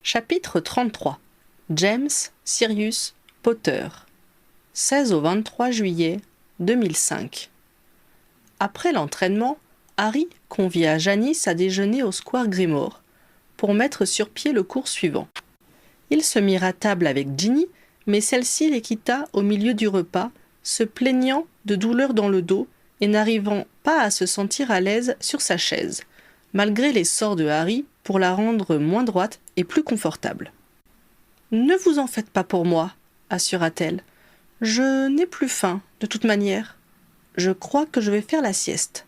Chapitre 33. James Sirius Potter. 16 au 23 juillet 2005. Après l'entraînement, Harry convia Janice à déjeuner au Square Grimoire pour mettre sur pied le cours suivant. Ils se mirent à table avec Ginny, mais celle-ci les quitta au milieu du repas, se plaignant de douleurs dans le dos et n'arrivant pas à se sentir à l'aise sur sa chaise, malgré les sorts de Harry pour la rendre moins droite et plus confortable. « Ne vous en faites pas pour moi, » assura-t-elle. « Je n'ai plus faim, de toute manière. Je crois que je vais faire la sieste. »«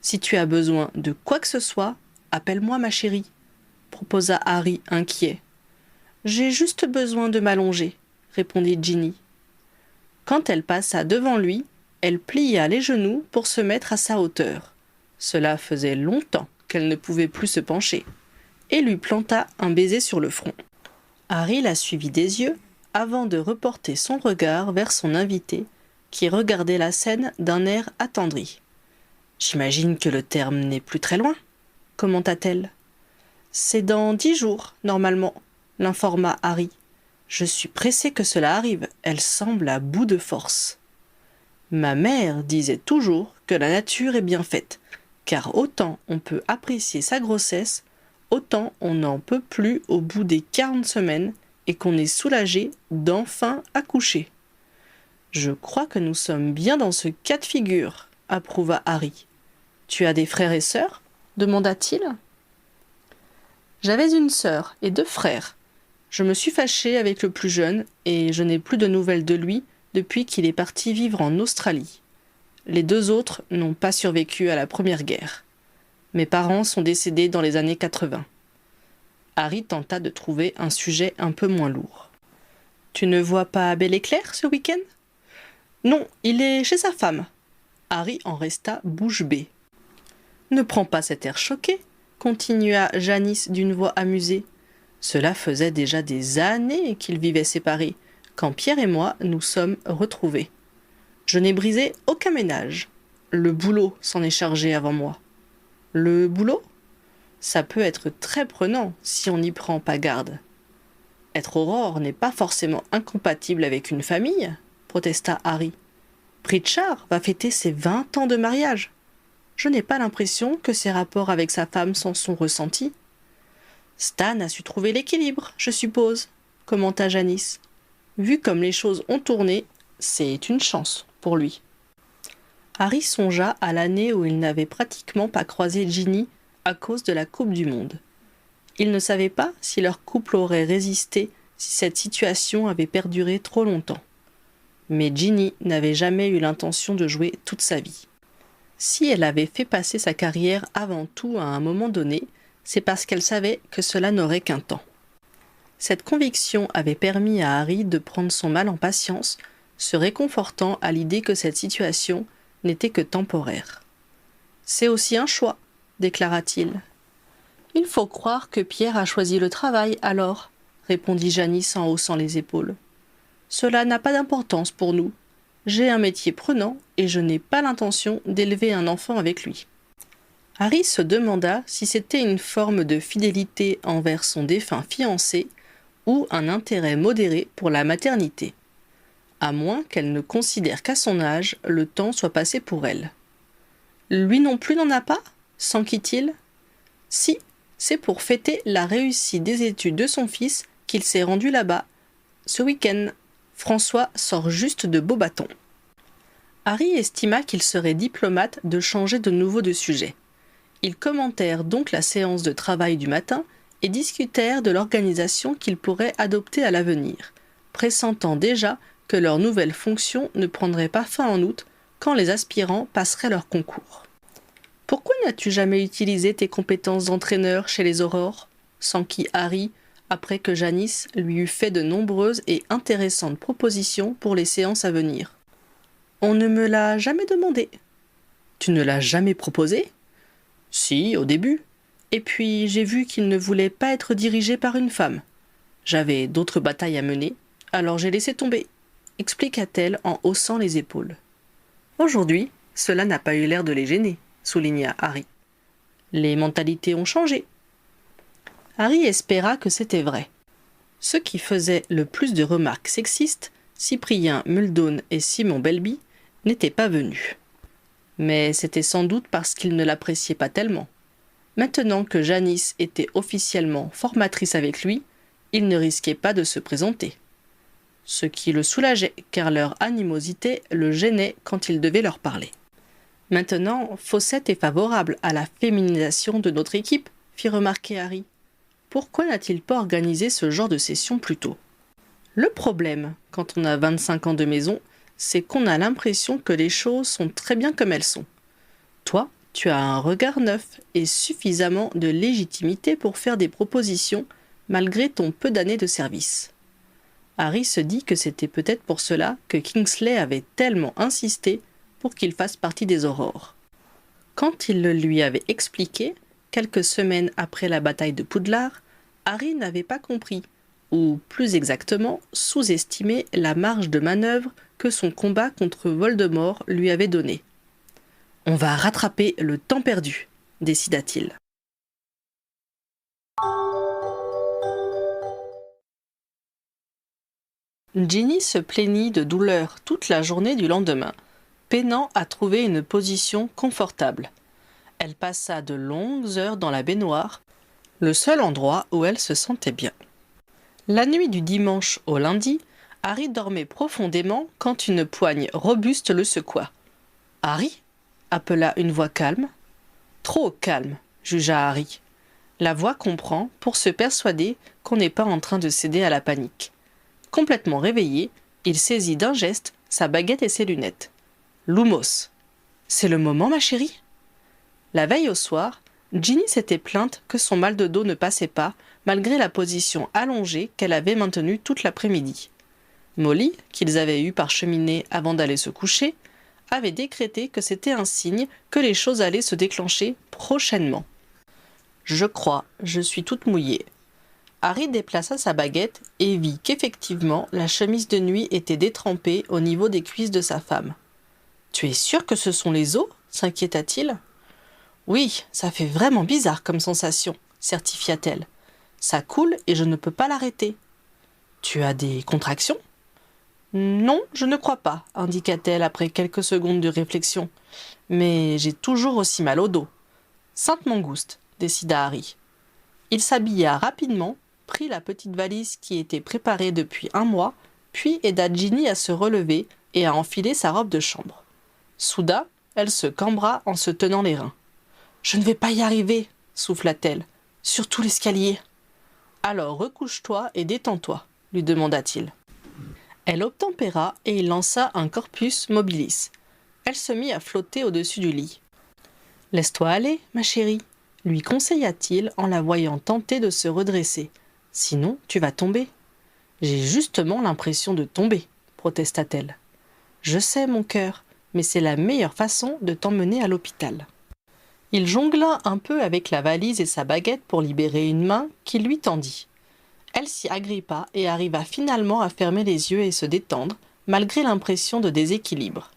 Si tu as besoin de quoi que ce soit, appelle-moi ma chérie, » proposa Harry inquiet. « J'ai juste besoin de m'allonger, » répondit Ginny. Quand elle passa devant lui, elle plia les genoux pour se mettre à sa hauteur. Cela faisait longtemps qu'elle ne pouvait plus se pencher, et lui planta un baiser sur le front. Harry la suivit des yeux avant de reporter son regard vers son invité, qui regardait la scène d'un air attendri. « J'imagine que le terme n'est plus très loin, » commenta-t-elle. « C'est dans 10 jours, normalement, » l'informa Harry. « Je suis pressé que cela arrive, elle semble à bout de force. » Ma mère disait toujours que la nature est bien faite, car autant on peut apprécier sa grossesse, autant on n'en peut plus au bout des 40 semaines et qu'on est soulagé d'enfin accoucher. « Je crois que nous sommes bien dans ce cas de figure, » approuva Harry. « Tu as des frères et sœurs » demanda-t-il. « J'avais une sœur et 2 frères. Je me suis fâchée avec le plus jeune et je n'ai plus de nouvelles de lui depuis qu'il est parti vivre en Australie. Les 2 autres n'ont pas survécu à la Première Guerre. Mes parents sont décédés dans les années 80. » Harry tenta de trouver un sujet un peu moins lourd. « Tu ne vois pas Bel Éclair ce week-end ?»« Non, il est chez sa femme. » Harry en resta bouche bée. « Ne prends pas cet air choqué, » continua Janice d'une voix amusée. « Cela faisait déjà des années qu'ils vivaient séparés, quand Pierre et moi nous sommes retrouvés. Je n'ai brisé aucun ménage. Le boulot s'en est chargé avant moi. » « Le boulot ? Ça peut être très prenant si on n'y prend pas garde. »« Être Aurore n'est pas forcément incompatible avec une famille, » protesta Harry. « Pritchard va fêter ses 20 ans de mariage. Je n'ai pas l'impression que ses rapports avec sa femme s'en sont ressentis. »« Stan a su trouver l'équilibre, je suppose, » commenta Janice. « Vu comme les choses ont tourné, c'est une chance pour lui. » Harry songea à l'année où il n'avait pratiquement pas croisé Ginny à cause de la Coupe du Monde. Il ne savait pas si leur couple aurait résisté si cette situation avait perduré trop longtemps. Mais Ginny n'avait jamais eu l'intention de jouer toute sa vie. Si elle avait fait passer sa carrière avant tout à un moment donné, c'est parce qu'elle savait que cela n'aurait qu'un temps. Cette conviction avait permis à Harry de prendre son mal en patience, se réconfortant à l'idée que cette situation n'était que temporaire. « C'est aussi un choix, » déclara-t-il. « Il faut croire que Pierre a choisi le travail, alors, » répondit Janice en haussant les épaules. « Cela n'a pas d'importance pour nous. J'ai un métier prenant et je n'ai pas l'intention d'élever un enfant avec lui. » Harry se demanda si c'était une forme de fidélité envers son défunt fiancé ou un intérêt modéré pour la maternité. À moins qu'elle ne considère qu'à son âge, le temps soit passé pour elle. « Lui non plus n'en a pas ?» s'enquit-il. « Si, c'est pour fêter la réussite des études de son fils qu'il s'est rendu là-bas. Ce week-end, François sort juste de beaux bâtons. » Harry estima qu'il serait diplomate de changer de nouveau de sujet. Ils commentèrent donc la séance de travail du matin et discutèrent de l'organisation qu'ils pourraient adopter à l'avenir, pressentant déjà que leur nouvelle fonction ne prendrait pas fin en août quand les aspirants passeraient leur concours. « Pourquoi n'as-tu jamais utilisé tes compétences d'entraîneur chez les Aurores ?» s'enquit Harry, après que Janice lui eut fait de nombreuses et intéressantes propositions pour les séances à venir. « On ne me l'a jamais demandé. »« Tu ne l'as jamais proposé ?»« Si, au début. Et puis j'ai vu qu'il ne voulait pas être dirigé par une femme. J'avais d'autres batailles à mener, alors j'ai laissé tomber. » expliqua-t-elle en haussant les épaules. « Aujourd'hui, cela n'a pas eu l'air de les gêner, » souligna Harry. « Les mentalités ont changé. » Harry espéra que c'était vrai. Ceux qui faisaient le plus de remarques sexistes, Cyprien Muldoon et Simon Belby, n'étaient pas venus. Mais c'était sans doute parce qu'ils ne l'appréciaient pas tellement. Maintenant que Janice était officiellement formatrice avec lui, il ne risquait pas de se présenter. Ce qui le soulageait, car leur animosité le gênait quand il devait leur parler. « Maintenant, Fawcett est favorable à la féminisation de notre équipe », fit remarquer Harry. « Pourquoi n'a-t-il pas organisé ce genre de session plus tôt ?» Le problème, quand on a 25 ans de maison, c'est qu'on a l'impression que les choses sont très bien comme elles sont. Toi, tu as un regard neuf et suffisamment de légitimité pour faire des propositions malgré ton peu d'années de service. Harry se dit que c'était peut-être pour cela que Kingsley avait tellement insisté pour qu'il fasse partie des Aurores. Quand il le lui avait expliqué, quelques semaines après la bataille de Poudlard, Harry n'avait pas compris, ou plus exactement sous-estimé la marge de manœuvre que son combat contre Voldemort lui avait donnée. « On va rattraper le temps perdu », décida-t-il. Ginny se plaignit de douleur toute la journée du lendemain, peinant à trouver une position confortable. Elle passa de longues heures dans la baignoire, le seul endroit où elle se sentait bien. La nuit du dimanche au lundi, Harry dormait profondément quand une poigne robuste le secoua. « Harry » appela une voix calme. « Trop calme » jugea Harry. La voix comprend pour se persuader qu'on n'est pas en train de céder à la panique. Complètement réveillé, il saisit d'un geste sa baguette et ses lunettes. « Lumos !»« C'est le moment, ma chérie ?» La veille au soir, Ginny s'était plainte que son mal de dos ne passait pas, malgré la position allongée qu'elle avait maintenue toute l'après-midi. Molly, qu'ils avaient eue parcheminée avant d'aller se coucher, avait décrété que c'était un signe que les choses allaient se déclencher prochainement. « Je crois, je suis toute mouillée. » Harry déplaça sa baguette et vit qu'effectivement la chemise de nuit était détrempée au niveau des cuisses de sa femme. « Tu es sûr que ce sont les os ?» s'inquiéta-t-il. « Oui, ça fait vraiment bizarre comme sensation, » certifia-t-elle. « Ça coule et je ne peux pas l'arrêter. »« Tu as des contractions ?»« Non, je ne crois pas, » indiqua-t-elle après quelques secondes de réflexion. « Mais j'ai toujours aussi mal au dos. »« Sainte Mangouste, » décida Harry. Il s'habilla rapidement, prit la petite valise qui était préparée depuis un mois, puis aida Ginny à se relever et à enfiler sa robe de chambre. Soudain, elle se cambra en se tenant les reins. « Je ne vais pas y arriver, » souffla-t-elle, « surtout l'escalier. »« Alors recouche-toi et détends-toi, » lui demanda-t-il. Elle obtempéra et il lança un corpus mobilis. Elle se mit à flotter au-dessus du lit. « Laisse-toi aller, ma chérie, » lui conseilla-t-il en la voyant tenter de se redresser. « Sinon, tu vas tomber. »« J'ai justement l'impression de tomber, » protesta-t-elle. « Je sais, mon cœur, mais c'est la meilleure façon de t'emmener à l'hôpital. » Il jongla un peu avec la valise et sa baguette pour libérer une main qu'il lui tendit. Elle s'y agrippa et arriva finalement à fermer les yeux et se détendre, malgré l'impression de déséquilibre.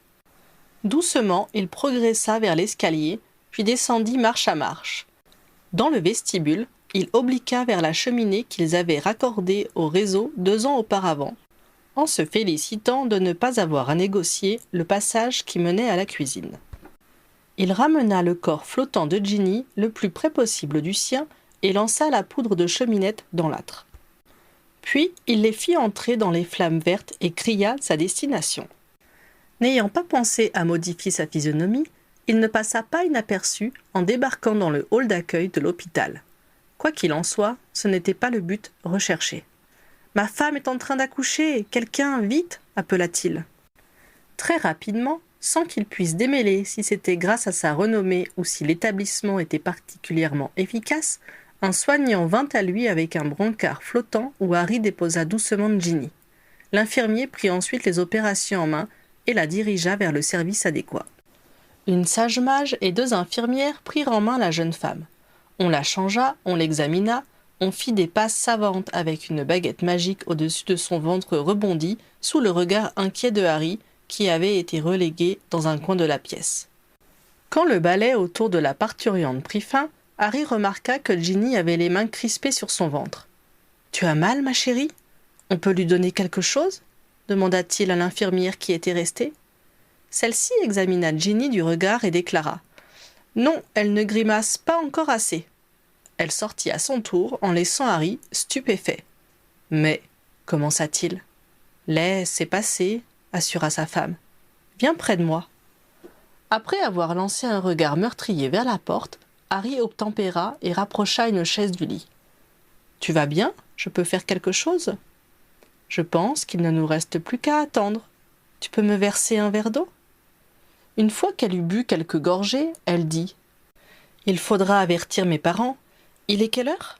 Doucement, il progressa vers l'escalier, puis descendit marche à marche. Dans le vestibule, il obliqua vers la cheminée qu'ils avaient raccordée au réseau 2 ans auparavant, en se félicitant de ne pas avoir à négocier le passage qui menait à la cuisine. Il ramena le corps flottant de Ginny le plus près possible du sien et lança la poudre de cheminette dans l'âtre. Puis il les fit entrer dans les flammes vertes et cria sa destination. N'ayant pas pensé à modifier sa physionomie, il ne passa pas inaperçu en débarquant dans le hall d'accueil de l'hôpital. Quoi qu'il en soit, ce n'était pas le but recherché. « Ma femme est en train d'accoucher, quelqu'un, vite !» appela-t-il. Très rapidement, sans qu'il puisse démêler si c'était grâce à sa renommée ou si l'établissement était particulièrement efficace, un soignant vint à lui avec un brancard flottant où Harry déposa doucement Ginny. L'infirmier prit ensuite les opérations en main et la dirigea vers le service adéquat. Une sage-mage et 2 infirmières prirent en main la jeune femme. On la changea, on l'examina, on fit des passes savantes avec une baguette magique au-dessus de son ventre rebondi sous le regard inquiet de Harry qui avait été relégué dans un coin de la pièce. Quand le balai autour de la parturiente prit fin, Harry remarqua que Ginny avait les mains crispées sur son ventre. « Tu as mal, ma chérie ? On peut lui donner quelque chose ?» demanda-t-il à l'infirmière qui était restée. Celle-ci examina Ginny du regard et déclara « Non, elle ne grimace pas encore assez. » Elle sortit à son tour en laissant Harry stupéfait. « Mais, commença-t-il. « Laisse passer, assura sa femme. « Viens près de moi. » Après avoir lancé un regard meurtrier vers la porte, Harry obtempéra et rapprocha une chaise du lit. « Tu vas bien ? Je peux faire quelque chose ? » « Je pense qu'il ne nous reste plus qu'à attendre. Tu peux me verser un verre d'eau ?» Une fois qu'elle eut bu quelques gorgées, elle dit « Il faudra avertir mes parents. Il est quelle heure ?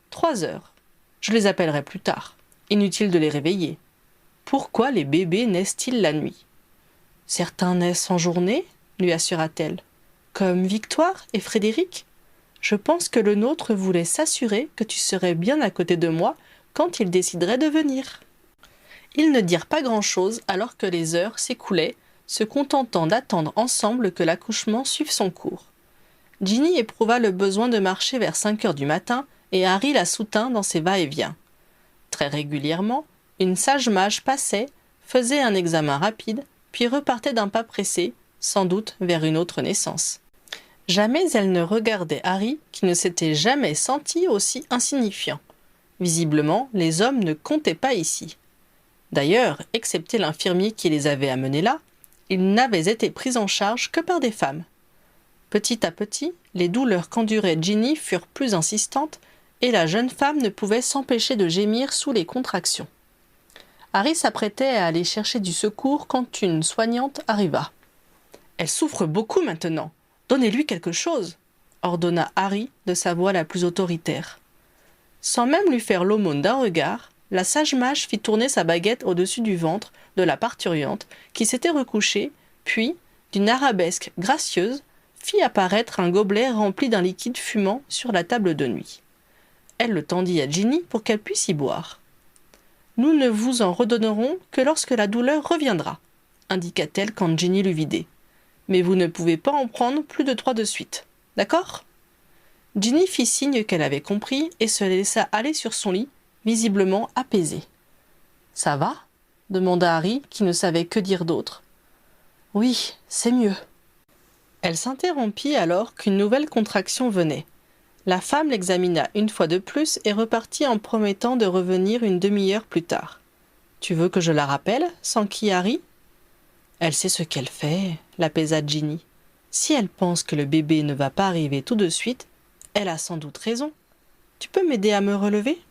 3 heures. Je les appellerai plus tard. Inutile de les réveiller. Pourquoi les bébés naissent-ils la nuit ? Certains naissent en journée, lui assura-t-elle. Comme Victoire et Frédéric. Je pense que le nôtre voulait s'assurer que tu serais bien à côté de moi quand il déciderait de venir. » Ils ne dirent pas grand-chose alors que les heures s'écoulaient, se contentant d'attendre ensemble que l'accouchement suive son cours. Ginny éprouva le besoin de marcher vers 5 heures du matin et Harry la soutint dans ses va-et-vient. Très régulièrement, une sage mage passait, faisait un examen rapide, puis repartait d'un pas pressé, sans doute vers une autre naissance. Jamais elle ne regardait Harry, qui ne s'était jamais senti aussi insignifiant. Visiblement, les hommes ne comptaient pas ici. D'ailleurs, excepté l'infirmier qui les avait amenés là, ils n'avaient été pris en charge que par des femmes. Petit à petit, les douleurs qu'endurait Ginny furent plus insistantes et la jeune femme ne pouvait s'empêcher de gémir sous les contractions. Harry s'apprêtait à aller chercher du secours quand une soignante arriva. « Elle souffre beaucoup maintenant. Donnez-lui quelque chose !» ordonna Harry de sa voix la plus autoritaire. Sans même lui faire l'aumône d'un regard, la sage mage fit tourner sa baguette au-dessus du ventre de la parturiente qui s'était recouchée, puis, d'une arabesque gracieuse, fit apparaître un gobelet rempli d'un liquide fumant sur la table de nuit. Elle le tendit à Ginny pour qu'elle puisse y boire. « Nous ne vous en redonnerons que lorsque la douleur reviendra, » indiqua-t-elle quand Ginny l'eut vidé. « Mais vous ne pouvez pas en prendre plus de 3 de suite. D'accord ?» Ginny fit signe qu'elle avait compris et se laissa aller sur son lit, visiblement apaisée. « Ça va ?» demanda Harry, qui ne savait que dire d'autre. « Oui, c'est mieux. » Elle s'interrompit alors qu'une nouvelle contraction venait. La femme l'examina une fois de plus et repartit en promettant de revenir une demi-heure plus tard. « Tu veux que je la rappelle ?» s'enquit Harry. « Elle sait ce qu'elle fait, » l'apaisa Ginny. « Si elle pense que le bébé ne va pas arriver tout de suite, elle a sans doute raison. Tu peux m'aider à me relever ?»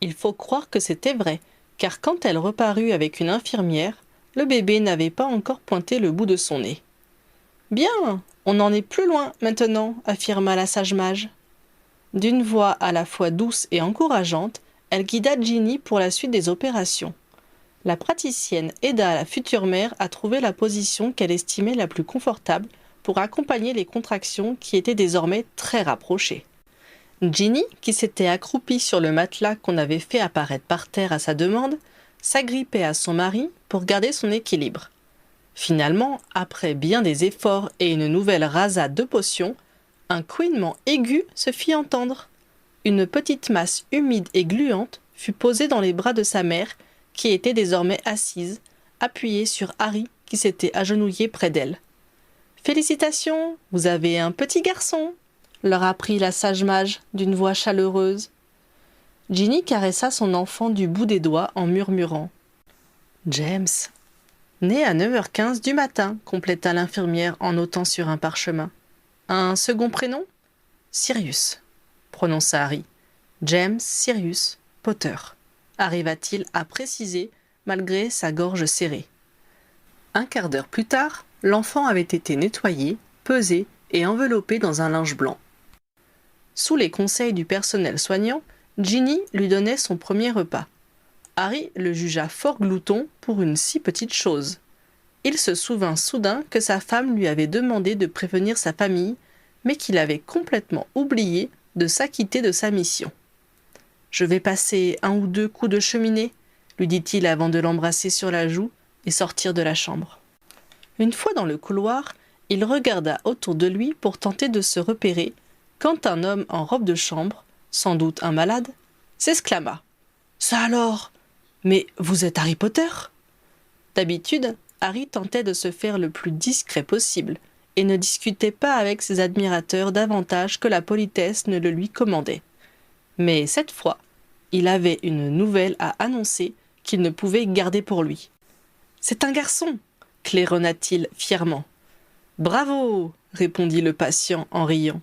Il faut croire que c'était vrai, car quand elle reparut avec une infirmière, le bébé n'avait pas encore pointé le bout de son nez. « Bien, on n'en est plus loin maintenant, » affirma la sage mage. D'une voix à la fois douce et encourageante, elle guida Ginny pour la suite des opérations. La praticienne aida la future mère à trouver la position qu'elle estimait la plus confortable pour accompagner les contractions qui étaient désormais très rapprochées. Ginny, qui s'était accroupie sur le matelas qu'on avait fait apparaître par terre à sa demande, s'agrippait à son mari pour garder son équilibre. Finalement, après bien des efforts et une nouvelle rasade de potions, un couinement aigu se fit entendre. Une petite masse humide et gluante fut posée dans les bras de sa mère, qui était désormais assise, appuyée sur Harry, qui s'était agenouillé près d'elle. « Félicitations, vous avez un petit garçon !» leur apprit la sage mage d'une voix chaleureuse. Ginny caressa son enfant du bout des doigts en murmurant « James !» « Né à 9h15 du matin », compléta l'infirmière en notant sur un parchemin. « Un second prénom ?»« Sirius », prononça Harry. « James Sirius Potter », arriva-t-il à préciser malgré sa gorge serrée. Un quart d'heure plus tard, l'enfant avait été nettoyé, pesé et enveloppé dans un linge blanc. Sous les conseils du personnel soignant, Ginny lui donnait son premier repas. Harry le jugea fort glouton pour une si petite chose. Il se souvint soudain que sa femme lui avait demandé de prévenir sa famille, mais qu'il avait complètement oublié de s'acquitter de sa mission. « Je vais passer 1 ou 2 coups de cheminée », lui dit-il avant de l'embrasser sur la joue et sortir de la chambre. Une fois dans le couloir, il regarda autour de lui pour tenter de se repérer, quand un homme en robe de chambre, sans doute un malade, s'exclama. « Ça alors? Mais vous êtes Harry Potter ?» D'habitude, Harry tentait de se faire le plus discret possible et ne discutait pas avec ses admirateurs davantage que la politesse ne le lui commandait. Mais cette fois, il avait une nouvelle à annoncer qu'il ne pouvait garder pour lui. « C'est un garçon !» claironna-t-il fièrement. « Bravo !» répondit le patient en riant.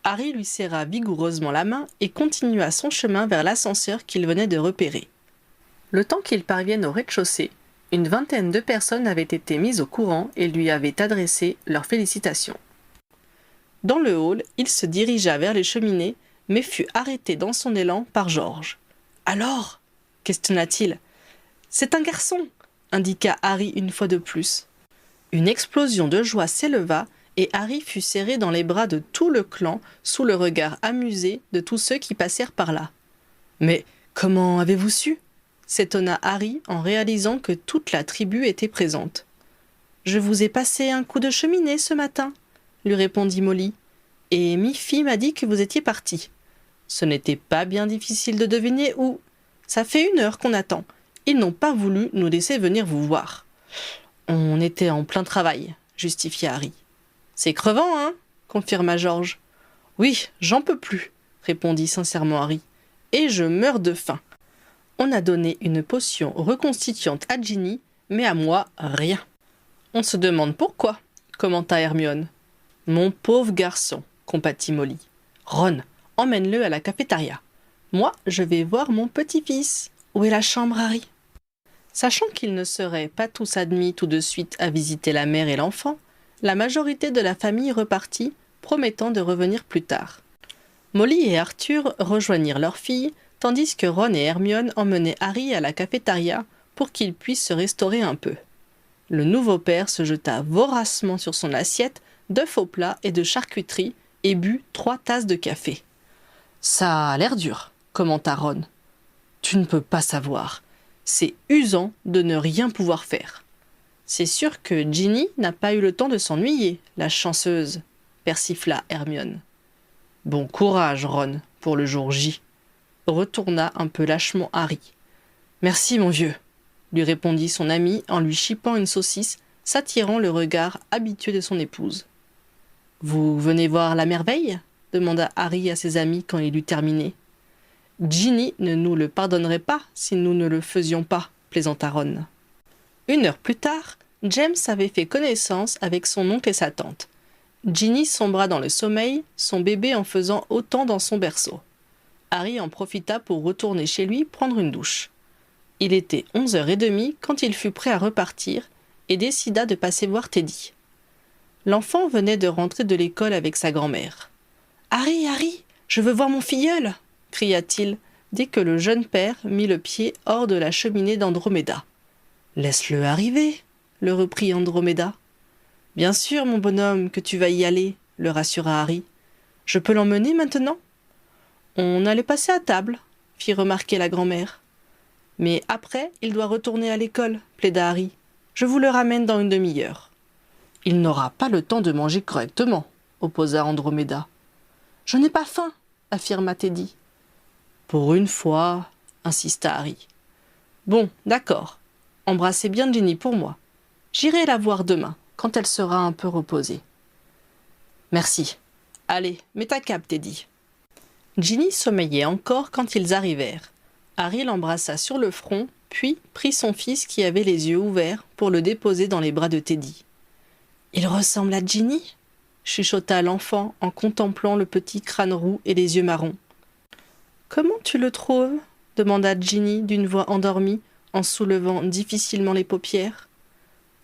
Harry lui serra vigoureusement la main et continua son chemin vers l'ascenseur qu'il venait de repérer. Le temps qu'il parvienne au rez-de-chaussée, une vingtaine de personnes avaient été mises au courant et lui avaient adressé leurs félicitations. Dans le hall, il se dirigea vers les cheminées, mais fut arrêté dans son élan par George. « Alors ?» questionna-t-il. « C'est un garçon !» indiqua Harry une fois de plus. Une explosion de joie s'éleva et Harry fut serré dans les bras de tout le clan sous le regard amusé de tous ceux qui passèrent par là. « Mais comment avez-vous su ?» s'étonna Harry en réalisant que toute la tribu était présente. « Je vous ai passé un coup de cheminée ce matin, » lui répondit Molly, « et Miffy m'a dit que vous étiez parti. Ce n'était pas bien difficile de deviner où. Ça fait 1 heure qu'on attend. Ils n'ont pas voulu nous laisser venir vous voir. »« On était en plein travail, » justifia Harry. « C'est crevant, hein ?» confirma George. « Oui, j'en peux plus, » répondit sincèrement Harry. « Et je meurs de faim. On a donné une potion reconstituante à Ginny, mais à moi, rien. »« On se demande pourquoi, » commenta Hermione. « Mon pauvre garçon, » compatit Molly. « Ron, emmène-le à la cafétéria. Moi, je vais voir mon petit-fils. Où est la chambre, Harry ?» Sachant qu'ils ne seraient pas tous admis tout de suite à visiter la mère et l'enfant, la majorité de la famille repartit, promettant de revenir plus tard. Molly et Arthur rejoignirent leur fille, tandis que Ron et Hermione emmenaient Harry à la cafétéria pour qu'il puisse se restaurer un peu. Le nouveau père se jeta voracement sur son assiette d'œufs au plat et de charcuterie et but 3 tasses de café. « Ça a l'air dur, » commenta Ron. « Tu ne peux pas savoir. C'est usant de ne rien pouvoir faire. » « C'est sûr que Ginny n'a pas eu le temps de s'ennuyer, la chanceuse, » persifla Hermione. « Bon courage, Ron, pour le jour J, » retourna un peu lâchement Harry. « Merci, mon vieux, » lui répondit son ami en lui chipant une saucisse, s'attirant le regard habitué de son épouse. « Vous venez voir la merveille ?» demanda Harry à ses amis quand il eut terminé. « Ginny ne nous le pardonnerait pas si nous ne le faisions pas, » plaisanta Ron. 1 heure plus tard, James avait fait connaissance avec son oncle et sa tante. Ginny sombra dans le sommeil, son bébé en faisant autant dans son berceau. Harry en profita pour retourner chez lui prendre une douche. Il était 11h30 quand il fut prêt à repartir et décida de passer voir Teddy. L'enfant venait de rentrer de l'école avec sa grand-mère. « Harry, Harry, je veux voir mon filleul !» cria-t-il dès que le jeune père mit le pied hors de la cheminée d'Andromeda. « Laisse-le arriver !» le reprit Andromeda. « Bien sûr, mon bonhomme, que tu vas y aller, » le rassura Harry. « Je peux l'emmener maintenant ?»« On allait passer à table, » fit remarquer la grand-mère. « Mais après, il doit retourner à l'école, » plaida Harry. « Je vous le ramène dans une demi-heure. »« Il n'aura pas le temps de manger correctement, » opposa Andromeda. « Je n'ai pas faim, » affirma Teddy. « Pour une fois, » insista Harry. « Bon, d'accord. Embrassez bien Ginny pour moi. J'irai la voir demain, quand elle sera un peu reposée. »« Merci. Allez, mets ta cape, Teddy. » Ginny sommeillait encore quand ils arrivèrent. Harry l'embrassa sur le front, puis prit son fils qui avait les yeux ouverts pour le déposer dans les bras de Teddy. « Il ressemble à Ginny ?» chuchota l'enfant en contemplant le petit crâne roux et les yeux marrons. « Comment tu le trouves ?» demanda Ginny d'une voix endormie en soulevant difficilement les paupières.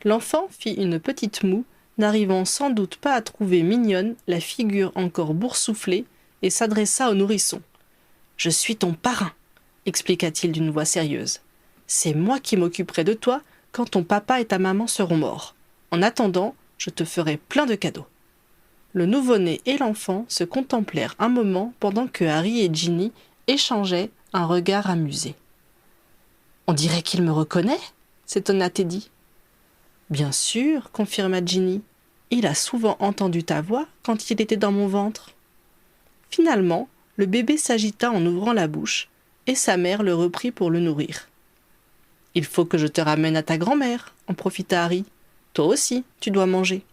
L'enfant fit une petite moue, n'arrivant sans doute pas à trouver mignonne la figure encore boursouflée, et s'adressa au nourrisson. « Je suis ton parrain, » expliqua-t-il d'une voix sérieuse. « C'est moi qui m'occuperai de toi quand ton papa et ta maman seront morts. En attendant, je te ferai plein de cadeaux. » Le nouveau-né et l'enfant se contemplèrent un moment pendant que Harry et Ginny échangeaient un regard amusé. « On dirait qu'il me reconnaît ?» s'étonna Teddy. « Bien sûr, » confirma Ginny. « Il a souvent entendu ta voix quand il était dans mon ventre. » Finalement, le bébé s'agita en ouvrant la bouche, et sa mère le reprit pour le nourrir. « Il faut que je te ramène à ta grand-mère, » en profita Harry. « Toi aussi, tu dois manger. »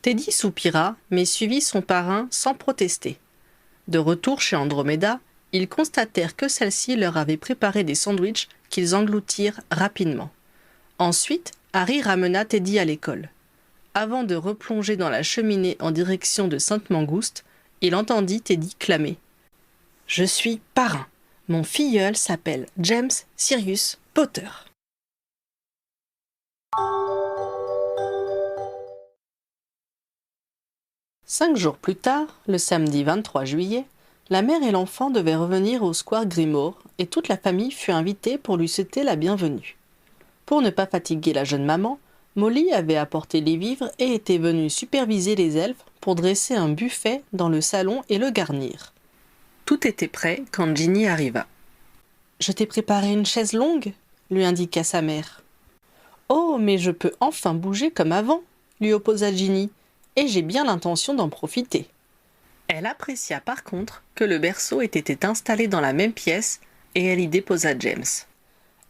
Teddy soupira, mais suivit son parrain sans protester. De retour chez Andromeda, ils constatèrent que celle-ci leur avait préparé des sandwichs qu'ils engloutirent rapidement. Ensuite, Harry ramena Teddy à l'école. Avant de replonger dans la cheminée en direction de Sainte-Mangouste, il entendit Teddy clamer. « Je suis parrain. Mon filleul s'appelle James Sirius Potter. » 5 jours plus tard, le samedi 23 juillet, la mère et l'enfant devaient revenir au square Grimoire et toute la famille fut invitée pour lui souhaiter la bienvenue. Pour ne pas fatiguer la jeune maman, Molly avait apporté les vivres et était venue superviser les elfes pour dresser un buffet dans le salon et le garnir. Tout était prêt quand Ginny arriva. « Je t'ai préparé une chaise longue » lui indiqua sa mère. « Oh, mais je peux enfin bouger comme avant » lui opposa Ginny. « Et j'ai bien l'intention d'en profiter. » Elle apprécia par contre que le berceau ait été installé dans la même pièce et elle y déposa James.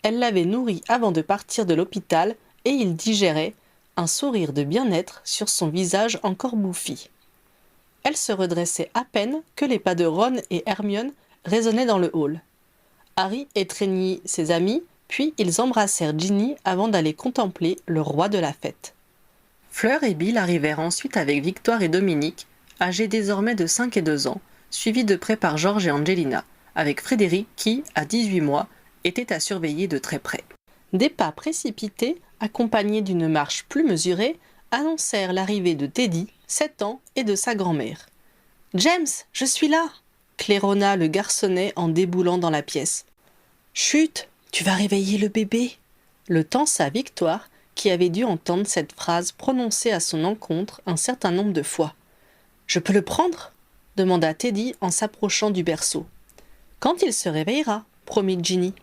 Elle l'avait nourri avant de partir de l'hôpital et il digérait, un sourire de bien-être sur son visage encore bouffi. Elle se redressait à peine que les pas de Ron et Hermione résonnaient dans le hall. Harry étreignit ses amis, puis ils embrassèrent Ginny avant d'aller contempler le roi de la fête. Fleur et Bill arrivèrent ensuite avec Victoire et Dominique, âgés désormais de 5 et 2 ans, suivis de près par George et Angelina, avec Frédéric qui, à 18 mois, était à surveiller de très près. Des pas précipités, accompagnés d'une marche plus mesurée, annoncèrent l'arrivée de Teddy, 7 ans, et de sa grand-mère. « James, je suis là !» claironna le garçonnet en déboulant dans la pièce. « Chut, tu vas réveiller le bébé !» le tensa Victoire, qui avait dû entendre cette phrase prononcée à son encontre un certain nombre de fois. « Je peux le prendre ?» demanda Teddy en s'approchant du berceau. « Quand il se réveillera, » promit Ginny.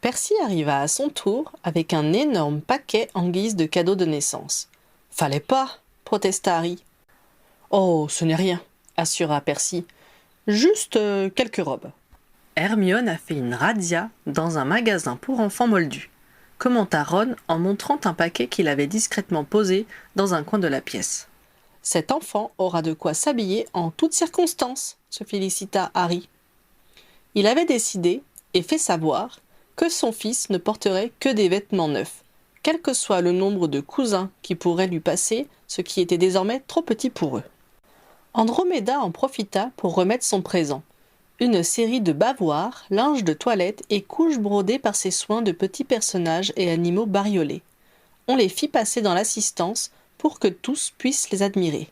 Percy arriva à son tour avec un énorme paquet en guise de cadeau de naissance. « Fallait pas !» protesta Harry. « Oh, ce n'est rien !» assura Percy. « Juste quelques robes. » Hermione a fait une razzia dans un magasin pour enfants moldus, commenta Ron en montrant un paquet qu'il avait discrètement posé dans un coin de la pièce. « Cet enfant aura de quoi s'habiller en toutes circonstances, » se félicita Harry. Il avait décidé, et fait savoir, que son fils ne porterait que des vêtements neufs, quel que soit le nombre de cousins qui pourraient lui passer, ce qui était désormais trop petit pour eux. Andromeda en profita pour remettre son présent. Une série de bavoirs, linge de toilette et couches brodées par ses soins de petits personnages et animaux bariolés. On les fit passer dans l'assistance pour que tous puissent les admirer.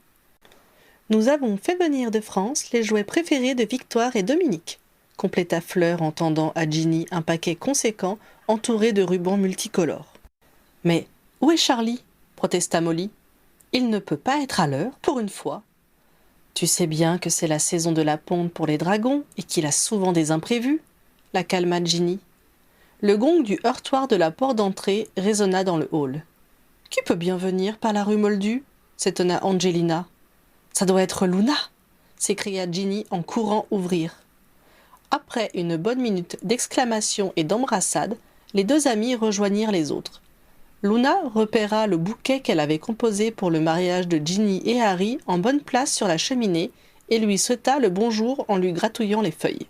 « Nous avons fait venir de France les jouets préférés de Victoire et Dominique », compléta Fleur en tendant à Ginny un paquet conséquent entouré de rubans multicolores. « Mais où est Charlie ?» protesta Molly. « Il ne peut pas être à l'heure, pour une fois. » « Tu sais bien que c'est la saison de la ponte pour les dragons et qu'il a souvent des imprévus, » la calma Ginny. Le gong du heurtoir de la porte d'entrée résonna dans le hall. « Qui peut bien venir par la rue Moldue ?» s'étonna Angelina. « Ça doit être Luna !» s'écria Ginny en courant ouvrir. Après une bonne minute d'exclamations et d'embrassades, les deux amies rejoignirent les autres. Luna repéra le bouquet qu'elle avait composé pour le mariage de Ginny et Harry en bonne place sur la cheminée et lui souhaita le bonjour en lui gratouillant les feuilles.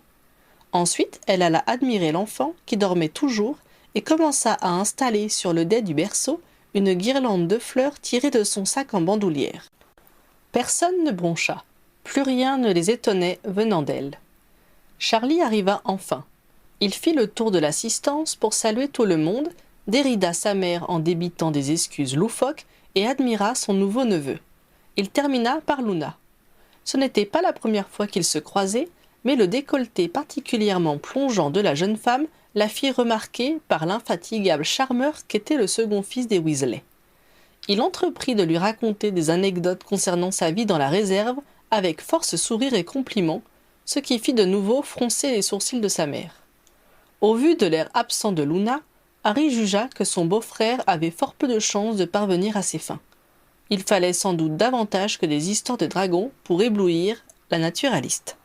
Ensuite, elle alla admirer l'enfant qui dormait toujours et commença à installer sur le dais du berceau une guirlande de fleurs tirée de son sac en bandoulière. Personne ne broncha. Plus rien ne les étonnait venant d'elle. Charlie arriva enfin. Il fit le tour de l'assistance pour saluer tout le monde, dérida sa mère en débitant des excuses loufoques et admira son nouveau neveu. Il termina par Luna. Ce n'était pas la première fois qu'ils se croisaient, mais le décolleté particulièrement plongeant de la jeune femme la fit remarquer par l'infatigable charmeur qu'était le second fils des Weasley. Il entreprit de lui raconter des anecdotes concernant sa vie dans la réserve avec force sourires et compliments, ce qui fit de nouveau froncer les sourcils de sa mère. Au vu de l'air absent de Luna, Harry jugea que son beau-frère avait fort peu de chances de parvenir à ses fins. Il fallait sans doute davantage que des histoires de dragons pour éblouir la naturaliste.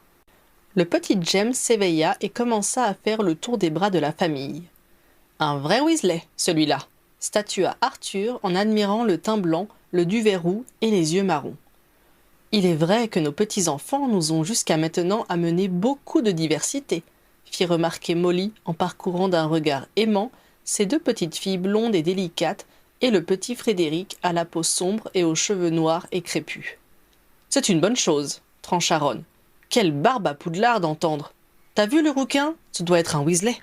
Le petit James s'éveilla et commença à faire le tour des bras de la famille. « Un vrai Weasley, celui-là !» statua Arthur en admirant le teint blanc, le duvet roux et les yeux marrons. « Il est vrai que nos petits-enfants nous ont jusqu'à maintenant amené beaucoup de diversité, » fit remarquer Molly en parcourant d'un regard aimant ces deux petites filles blondes et délicates et le petit Frédéric à la peau sombre et aux cheveux noirs et crépus. « C'est une bonne chose, » trancha Ron. « Quelle barbe à Poudlard d'entendre. T'as vu le rouquin? Ce doit être un Weasley. »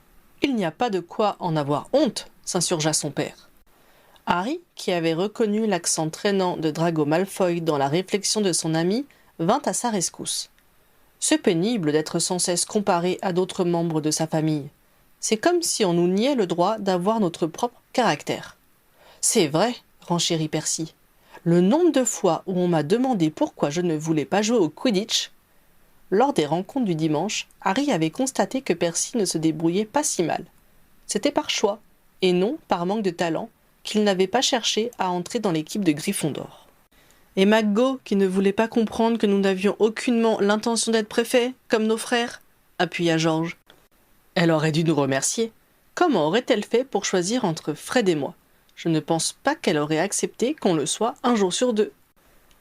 « Il n'y a pas de quoi en avoir honte, » s'insurgea son père. Harry, qui avait reconnu l'accent traînant de Drago Malfoy dans la réflexion de son ami, vint à sa rescousse. C'est pénible d'être sans cesse comparé à d'autres membres de sa famille. C'est comme si on nous niait le droit d'avoir notre propre caractère. C'est vrai, renchérit Percy. Le nombre de fois où on m'a demandé pourquoi je ne voulais pas jouer au Quidditch. Lors des rencontres du dimanche, Harry avait constaté que Percy ne se débrouillait pas si mal. C'était par choix, et non par manque de talent, qu'il n'avait pas cherché à entrer dans l'équipe de Gryffondor. Et McGo, qui ne voulait pas comprendre que nous n'avions aucunement l'intention d'être préfets, comme nos frères, appuya George. Elle aurait dû nous remercier. Comment aurait-elle fait pour choisir entre Fred et moi? Je ne pense pas qu'elle aurait accepté qu'on le soit un jour sur deux.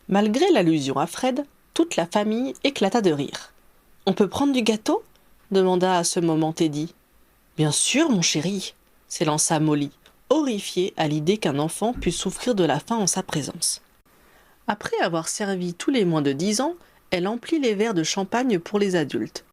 Malgré l'allusion à Fred, toute la famille éclata de rire. « On peut prendre du gâteau ?» demanda à ce moment Teddy. « Bien sûr, mon chéri !» s'élança Molly, horrifiée à l'idée qu'un enfant puisse souffrir de la faim en sa présence. Après avoir servi tous les moins de 10 ans, elle emplit les verres de champagne pour les adultes.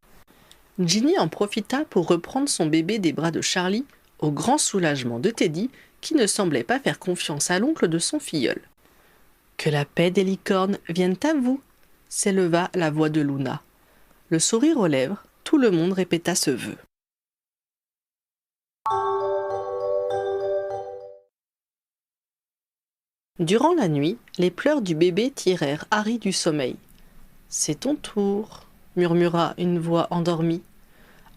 Ginny en profita pour reprendre son bébé des bras de Charlie, au grand soulagement de Teddy, qui ne semblait pas faire confiance à l'oncle de son filleul. « Que la paix des licornes vienne à vous !» s'éleva la voix de Luna. Le sourire aux lèvres, tout le monde répéta ce vœu. Durant la nuit, les pleurs du bébé tirèrent Harry du sommeil. « C'est ton tour », murmura une voix endormie.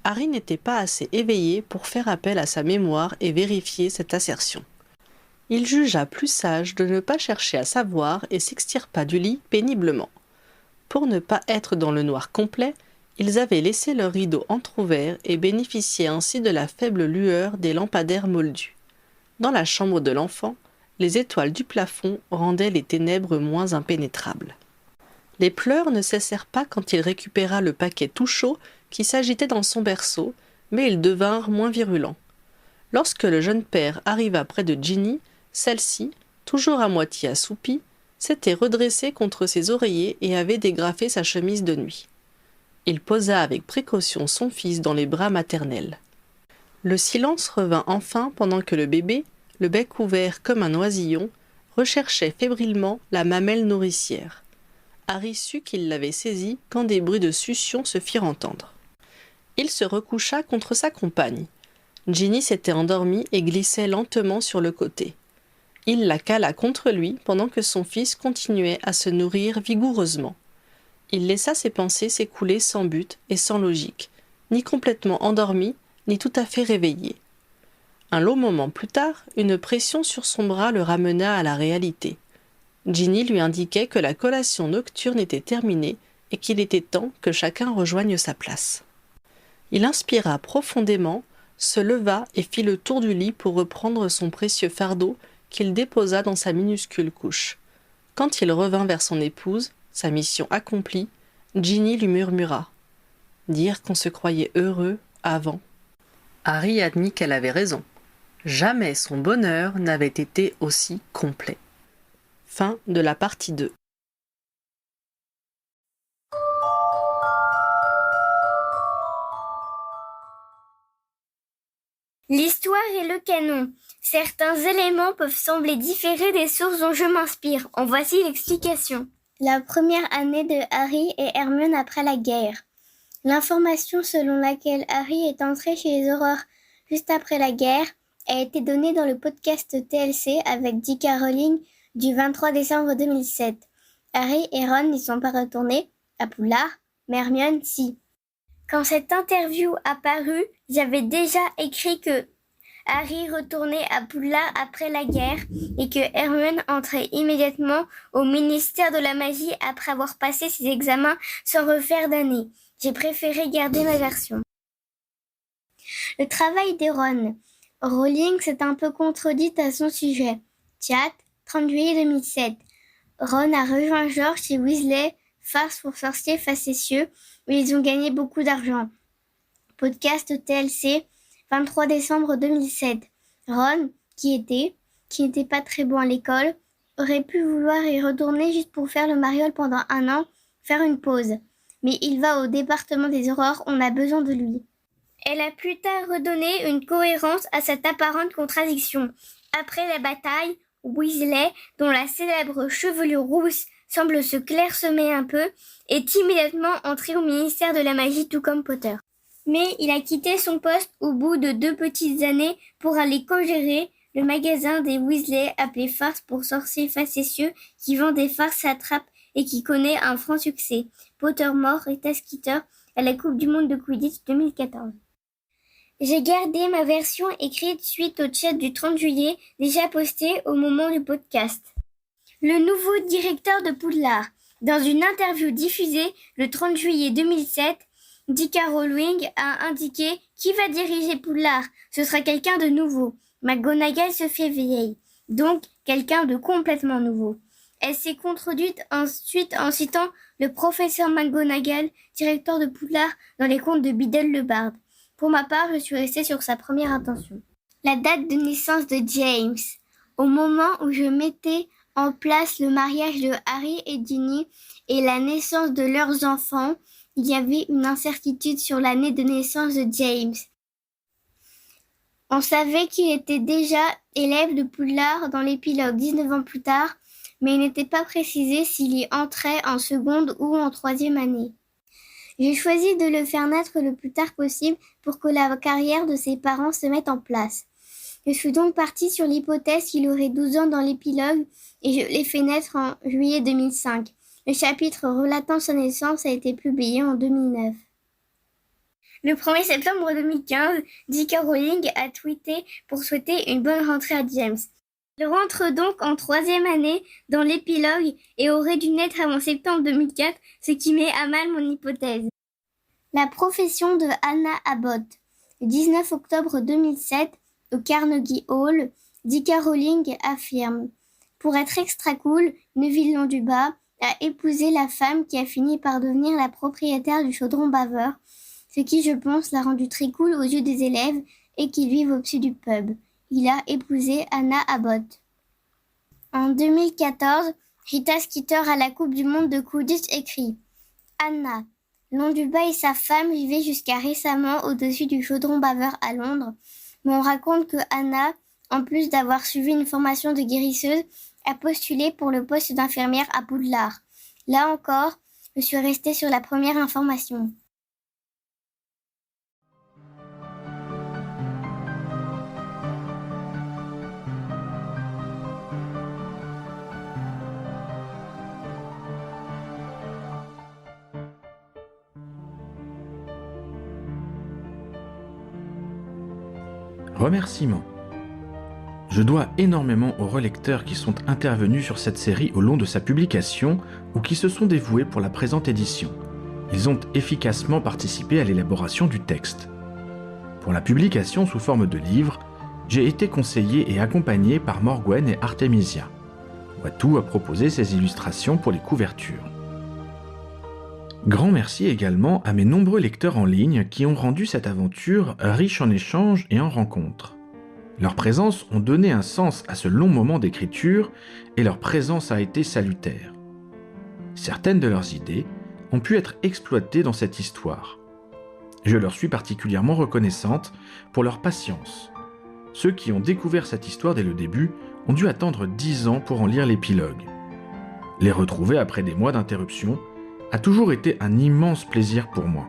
Harry n'était pas assez éveillé pour faire appel à sa mémoire et vérifier cette assertion. Il jugea plus sage de ne pas chercher à savoir et s'extirpa du lit péniblement. Pour ne pas être dans le noir complet, ils avaient laissé leurs rideaux entr'ouverts et bénéficiaient ainsi de la faible lueur des lampadaires moldus. Dans la chambre de l'enfant, les étoiles du plafond rendaient les ténèbres moins impénétrables. Les pleurs ne cessèrent pas quand il récupéra le paquet tout chaud qui s'agitait dans son berceau, mais ils devinrent moins virulents. Lorsque le jeune père arriva près de Ginny, celle-ci, toujours à moitié assoupie, s'était redressée contre ses oreillers et avait dégrafé sa chemise de nuit. Il posa avec précaution son fils dans les bras maternels. Le silence revint enfin pendant que le bébé, le bec ouvert comme un oisillon, recherchait fébrilement la mamelle nourricière. Harry sut qu'il l'avait saisie quand des bruits de succion se firent entendre. Il se recoucha contre sa compagne. Ginny s'était endormie et glissait lentement sur le côté. Il la cala contre lui pendant que son fils continuait à se nourrir vigoureusement. Il laissa ses pensées s'écouler sans but et sans logique, ni complètement endormi, ni tout à fait réveillé. Un long moment plus tard, une pression sur son bras le ramena à la réalité. Ginny lui indiquait que la collation nocturne était terminée et qu'il était temps que chacun rejoigne sa place. Il inspira profondément, se leva et fit le tour du lit pour reprendre son précieux fardeau qu'il déposa dans sa minuscule couche. Quand il revint vers son épouse, sa mission accomplie, Ginny lui murmura « Dire qu'on se croyait heureux avant ». Harry admit qu'elle avait raison. Jamais son bonheur n'avait été aussi complet. Fin de la partie 2. L'histoire et le canon. Certains éléments peuvent sembler différer des sources dont je m'inspire. En voici l'explication. La première année de Harry et Hermione après la guerre. L'information selon laquelle Harry est entré chez les Aurores juste après la guerre a été donnée dans le podcast TLC avec J.K. Rowling du 23 décembre 2007. Harry et Ron n'y sont pas retournés à Poudlard, mais Hermione si. Quand cette interview apparut, j'avais déjà écrit que Harry retournait à Poudlard après la guerre et que Hermione entrait immédiatement au ministère de la magie après avoir passé ses examens sans refaire d'année. J'ai préféré garder ma version. Le travail de Ron. Rowling s'est un peu contredite à son sujet. Chat, 30 juillet 2007. Ron a rejoint George chez Weasley, farce pour sorciers facétieux, où ils ont gagné beaucoup d'argent. Podcast TLC, 23 décembre 2007. Ron, qui n'était pas très bon à l'école, aurait pu vouloir y retourner juste pour faire le mariole pendant 1 an, faire une pause. Mais il va au département des horreurs, on a besoin de lui. Elle a plus tard redonné une cohérence à cette apparente contradiction. Après la bataille, Weasley, dont la célèbre chevelure rousse semble se clairsemer un peu, est immédiatement entré au ministère de la magie tout comme Potter. Mais il a quitté son poste au bout de 2 petites années pour aller co-gérer le magasin des Weasley appelé Farce pour sorciers facétieux qui vend des farces à trappe et qui connaît un franc succès. Pottermore et Skeeter à la Coupe du Monde de Quidditch 2014. J'ai gardé ma version écrite suite au chat du 30 juillet déjà posté au moment du podcast. Le nouveau directeur de Poudlard. Dans une interview diffusée le 30 juillet 2007, J.K. Rowling a indiqué qui va diriger Poudlard. Ce sera quelqu'un de nouveau. McGonagall se fait vieille, donc quelqu'un de complètement nouveau. Elle s'est contredite ensuite en citant le professeur McGonagall, directeur de Poudlard, dans les contes de Biddle le Barde. Pour ma part, je suis restée sur sa première intention. La date de naissance de James. Au moment où je mettais en place le mariage de Harry et Ginny et la naissance de leurs enfants, il y avait une incertitude sur l'année de naissance de James. On savait qu'il était déjà élève de Poudlard dans l'épilogue 19 ans plus tard, mais il n'était pas précisé s'il y entrait en seconde ou en 3e année. J'ai choisi de le faire naître le plus tard possible pour que la carrière de ses parents se mette en place. Je suis donc partie sur l'hypothèse qu'il aurait 12 ans dans l'épilogue et je l'ai fait naître en juillet 2005. Le chapitre relatant sa naissance a été publié en 2009. Le 1er septembre 2015, J.K. Rowling a tweeté pour souhaiter une bonne rentrée à James. Il rentre donc en 3e année dans l'épilogue et aurait dû naître avant septembre 2004, ce qui met à mal mon hypothèse. La profession de Anna Abbott. Le 19 octobre 2007, au Carnegie Hall, J.K. Rowling affirme « Pour être extra cool, Neville Londubat a épousé la femme qui a fini par devenir la propriétaire du chaudron baveur, ce qui, je pense, l'a rendu très cool aux yeux des élèves et qu'ils vivent au-dessus du pub. Il a épousé Anna Abbott. » En 2014, Rita Skeeter à la Coupe du Monde de Quidditch écrit « Anna, Londubat et sa femme vivaient jusqu'à récemment au-dessus du chaudron baveur à Londres, mais on raconte que Anna, en plus d'avoir suivi une formation de guérisseuse, a postulé pour le poste d'infirmière à Poudlard. Là encore, je suis restée sur la première information. » Remerciements. Je dois énormément aux relecteurs qui sont intervenus sur cette série au long de sa publication ou qui se sont dévoués pour la présente édition. Ils ont efficacement participé à l'élaboration du texte. Pour la publication sous forme de livre, j'ai été conseillé et accompagné par Morgwen et Artemisia. Watu a proposé ses illustrations pour les couvertures. Grand merci également à mes nombreux lecteurs en ligne qui ont rendu cette aventure riche en échanges et en rencontres. Leur présence ont donné un sens à ce long moment d'écriture et leur présence a été salutaire. Certaines de leurs idées ont pu être exploitées dans cette histoire. Je leur suis particulièrement reconnaissante pour leur patience. Ceux qui ont découvert cette histoire dès le début ont dû attendre 10 ans pour en lire l'épilogue. Les retrouver après des mois d'interruption a toujours été un immense plaisir pour moi.